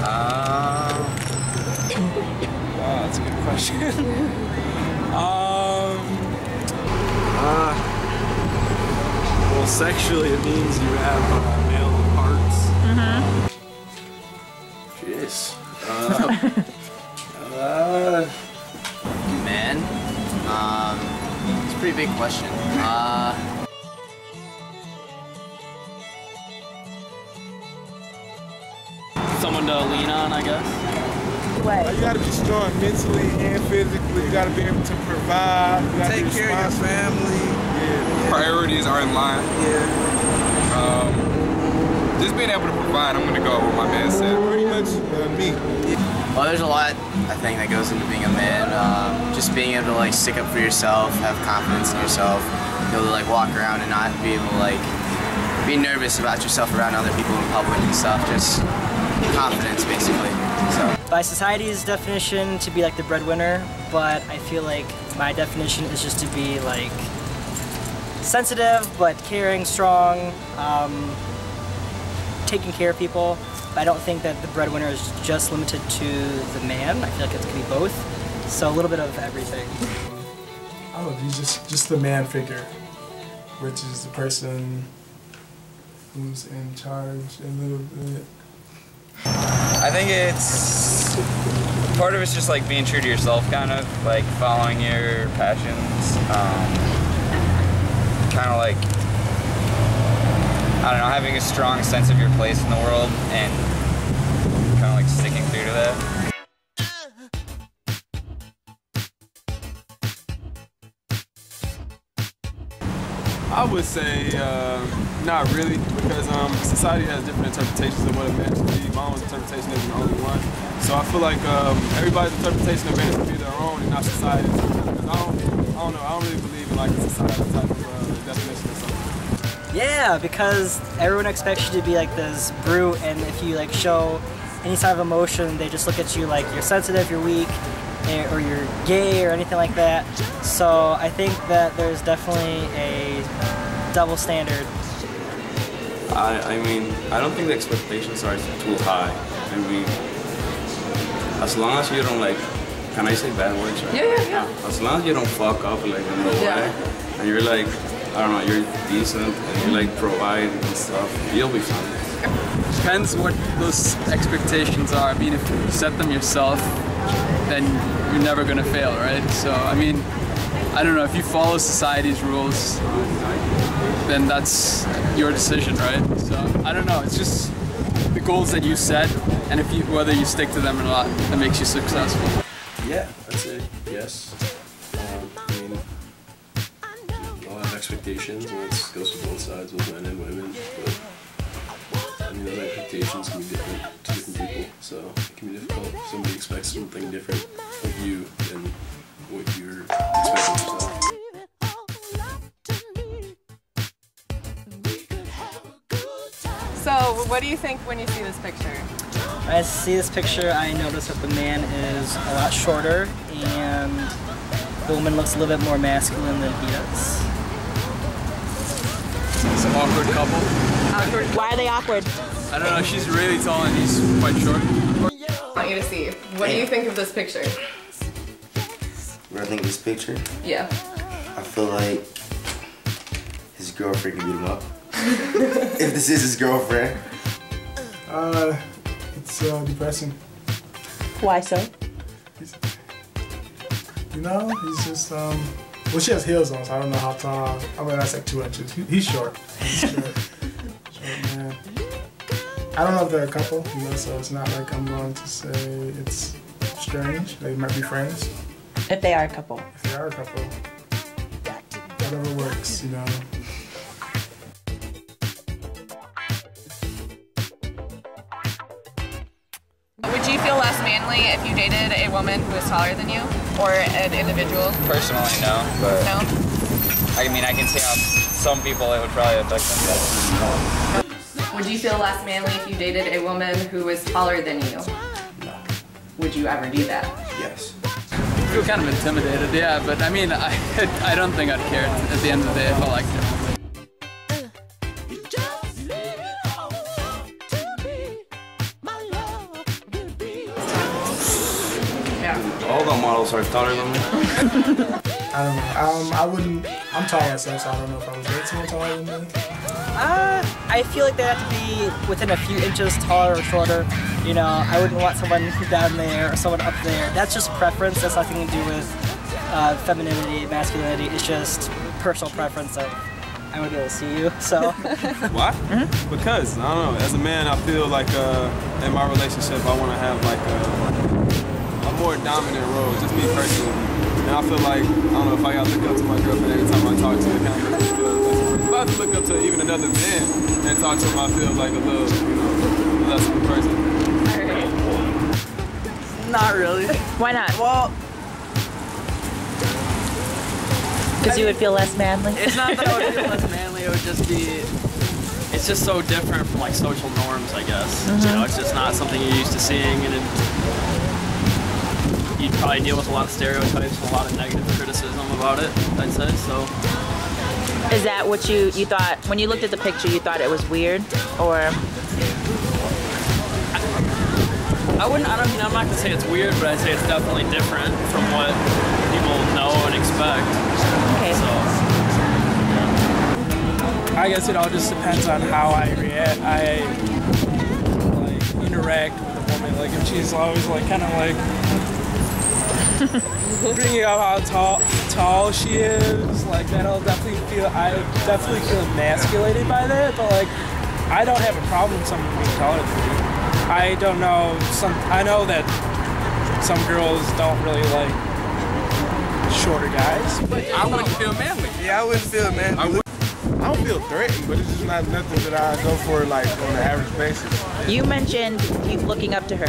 Wow, that's a good question. Well, sexually it means you have male parts. Jeez. Man? It's a pretty big question. Someone to lean on, I guess. You gotta be strong mentally and physically. You gotta be able to provide. You gotta take care of your family. Yeah. Priorities are in line. Yeah. Just being able to provide, I'm gonna go with what my man said. Pretty much me. Well, there's a lot, I think, that goes into being a man. Just being able to like stick up for yourself, have confidence in yourself, be able to like walk around and not be able to like be nervous about yourself around other people in public and stuff. Just confidence, basically. So. By society's definition, to be like the breadwinner, but I feel like my definition is just to be like sensitive, but caring, strong, taking care of people. But I don't think that the breadwinner is just limited to the man. I feel like it can be both. So a little bit of everything. I don't know, he's just the man figure, which is the person who's in charge a little bit. I think it's, part of it's just like being true to yourself, kind of, like following your passions, kind of like, I don't know, having a strong sense of your place in the world and kind of like sticking through to that. I would say not really, because society has different interpretations of what a man should be. My own interpretation isn't the only one. So I feel like everybody's interpretation of man should be their own and not society's. Because I don't know, I don't really believe in like a society type of definition or something. Yeah, because everyone expects you to be like this brute, and if you like show any sort of emotion, they just look at you like you're sensitive, you're weak, or you're gay or anything like that. So I think that there's definitely a double standard. I mean, I don't think the expectations are too high. I mean, as long as you don't like, can I say bad words? Right? Yeah. As long as you don't fuck up like in the way, and you're like, I don't know, you're decent and you like provide and stuff, you'll be fine. Depends what those expectations are. I mean, if you set them yourself, then you're never gonna fail, right? So, I mean, I don't know, if you follow society's rules, then that's your decision, right? So, I don't know, it's just the goals that you set, and if you, whether you stick to them or not, that makes you successful. Yeah, I'd say yes. I mean, I'll have expectations, and it goes for both sides with men and women, but I mean, those expectations can be different to different people, so it can be difficult if somebody expects something different of you than what you're expecting yourself. So, what do you think when you see this picture? When I see this picture, I notice that the man is a lot shorter and the woman looks a little bit more masculine than he does. It's an awkward couple. Awkward. Why are they awkward? I don't know, she's really tall and he's quite short. I want you to see. What do you think of this picture? What I think of this picture? Yeah. I feel like his girlfriend can beat him up. If this is his girlfriend. It's depressing. Why so? You know, he's just, well, she has heels on, so I don't know how tall. I mean, that's like 2 inches. He's short. He's short. Short man. I don't know if they're a couple, you know, so it's not like I'm going to say it's strange. They might be friends. If they are a couple. If they are a couple. Whatever works, you know. Would you feel less manly if you dated a woman who is taller than you? Or an individual? Personally, no, but No? I mean, I can see how some people it would probably affect them. Would you feel less manly if you dated a woman who was taller than you? No. Would you ever do that? Yes. I feel kind of intimidated, yeah, but I mean, I don't think I'd care at the end of the day if I liked it. All the models are taller than me. I don't know. I'm tall myself, so I don't know if I was with someone taller than me. I feel like they have to be within a few inches taller or shorter. You know, I wouldn't want someone down there or someone up there. That's just preference. That's nothing to do with femininity, masculinity. It's just personal preference of I would be able to see you. So. Why? Because I don't know. As a man, I feel like in my relationship, I want to have like a more dominant role. Just me personally. And I feel like, I don't know, if I gotta look up to my girlfriend every time I talk to her, it kind of makes me feel if I have to look up to even another man and talk to him, I feel like a little, you know, less of a person. Not really. Why not? Well, because you would feel less manly? It's not that I would feel less manly, it would just be, it's just so different from like social norms, I guess. You know, it's just not something you're used to seeing, and you'd probably deal with a lot of stereotypes and a lot of negative criticism about it, I'd say, so. Is that what you thought, when you looked at the picture, you thought it was weird, or? I'm not gonna say it's weird, but I'd say it's definitely different from what people know and expect. Okay. So, I guess it all just depends on how I react. I like interact with a woman. Like if she's always like kind of like bringing up how tall she is, like that'll definitely feel. I would definitely feel emasculated by that. But like I don't have a problem with someone being taller than me. I don't know. I know that some girls don't really like shorter guys. I wouldn't feel manly. Yeah, I wouldn't feel manly. I don't feel threatened, but it's just not nothing that I go for like on an average basis. You mentioned you looking up to her.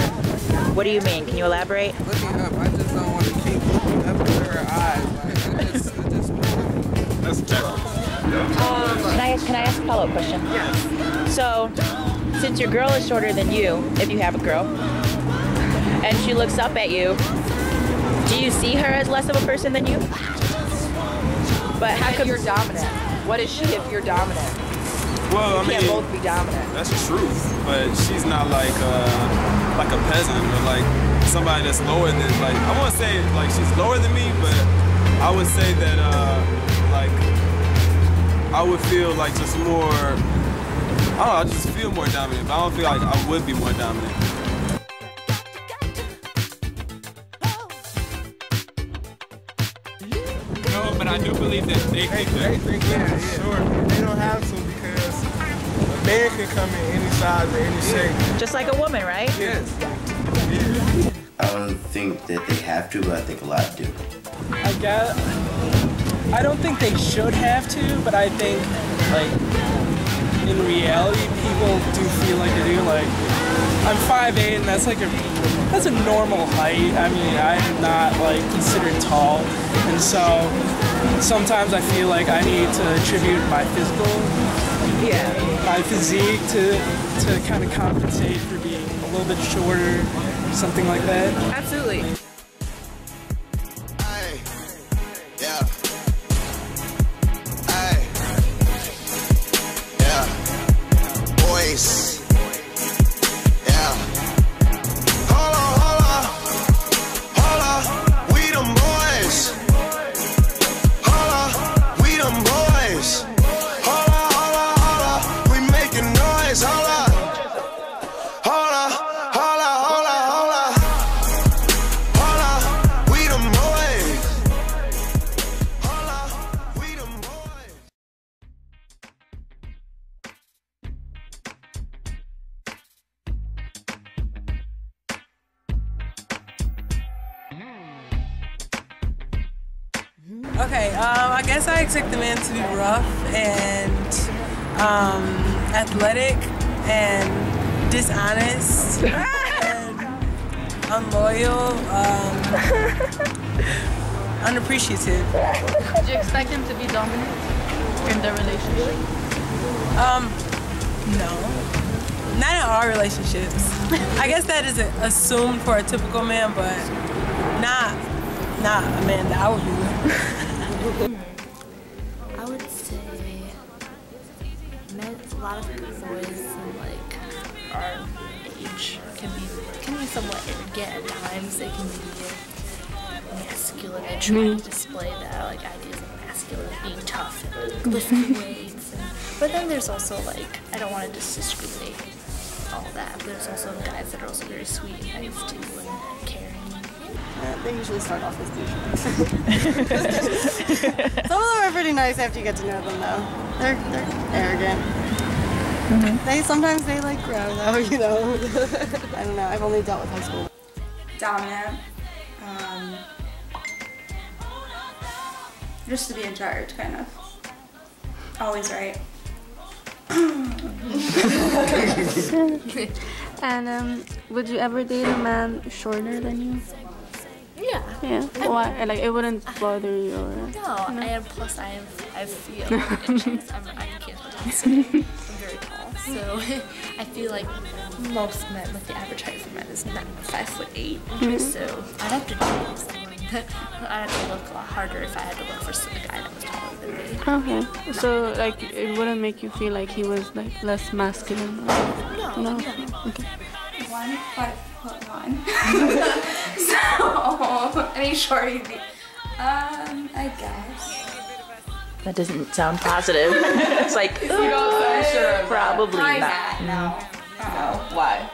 What do you mean? Can you elaborate? Looking up, I just don't want to keep looking up into her eyes. Like, That's different. Can I ask a follow-up question? Yes. So, since your girl is shorter than you, if you have a girl, and she looks up at you, do you see her as less of a person than you? But how come you're dominant? What is she if you're dominant? Well, You can't both be dominant. That's true, but she's not like a peasant or like somebody that's lower than, like, I won't say like she's lower than me, but I would say that like I would feel like just more, I don't know, I just feel more dominant, but I don't feel like I would be more dominant. No, but I do believe that they think that. They think that, sure. They don't have to because a man can come in any size or any shape. Just like a woman, right? Yes. I don't think that they have to, but I think a lot do. I don't think they should have to, but I think like in reality people do feel like they do. Like I'm 5'8", and that's a normal height. I mean, I'm not like considered tall, and so sometimes I feel like I need to attribute my my physique to kind of compensate for being a little bit shorter, something like that. Absolutely. Okay, I guess I expect the man to be rough and athletic and dishonest and unloyal, unappreciative. Do you expect him to be dominant in the relationship? No. Not in our relationships. I guess that is assumed for a typical man, but not a man that I would be with. I would say men, a lot of boys in like our age can be somewhat arrogant at times. They can be masculine and trying to display that like ideas of masculine, being tough and like, lifting weights. But then there's also like, I don't want to just discriminate all that, but there's also guys that are also very sweet and nice too and caring. They usually start off as douchebags. Some of them are pretty nice after you get to know them though. They're arrogant. Sometimes they like grow though, you know. I don't know, I've only dealt with high school. Dominant. Just to be in charge, kind of. Always right. And would you ever date a man shorter than you? Yeah. Yeah. Why? Like it wouldn't bother you or? No, and plus I feel inches. I can't I'm very tall, so I feel like most men, like the average height for men is not 5'8" inches. So I'd have to date someone. I'd have to look a lot harder if I had to look for a guy that was taller than me. Okay. So like it wouldn't make you feel like he was like less masculine? Or, no. Okay. 1'1". So any shorty, I guess. That doesn't sound positive. It's like, You don't sound sure. probably Why not. No. Why?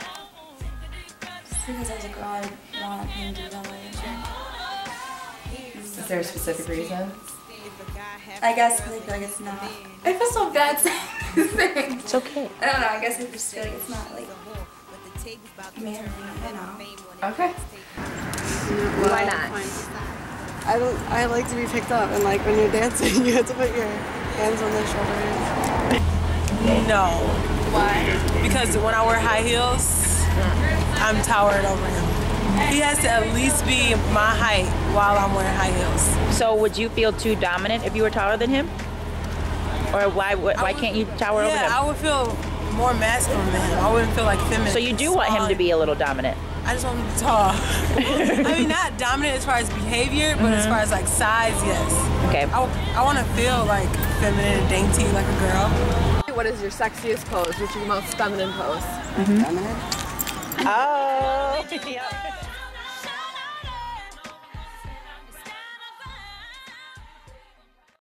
Just because as a girl, I want him to do that way. Is there a specific reason? I guess because I feel like it's not. I feel so bad saying this thing. It's okay. I don't know. I guess I just feel like it's not like manly. I know. Okay. Why not? I like to be picked up, and like when you're dancing, you have to put your hands on their shoulders. No. Why? Because when I wear high heels, I'm towering over him. He has to at least be my height while I'm wearing high heels. So would you feel too dominant if you were taller than him? Or why can't you tower over him? Yeah, I would feel more masculine than him. I wouldn't feel like feminine. So you do want him to be a little dominant? I just want him to be tall. I mean, not dominant as far as behavior, but as far as like size, yes. Okay. I want to feel like feminine and dainty like a girl. What is your sexiest pose? What's your most feminine pose? Feminine? Oh. Yeah.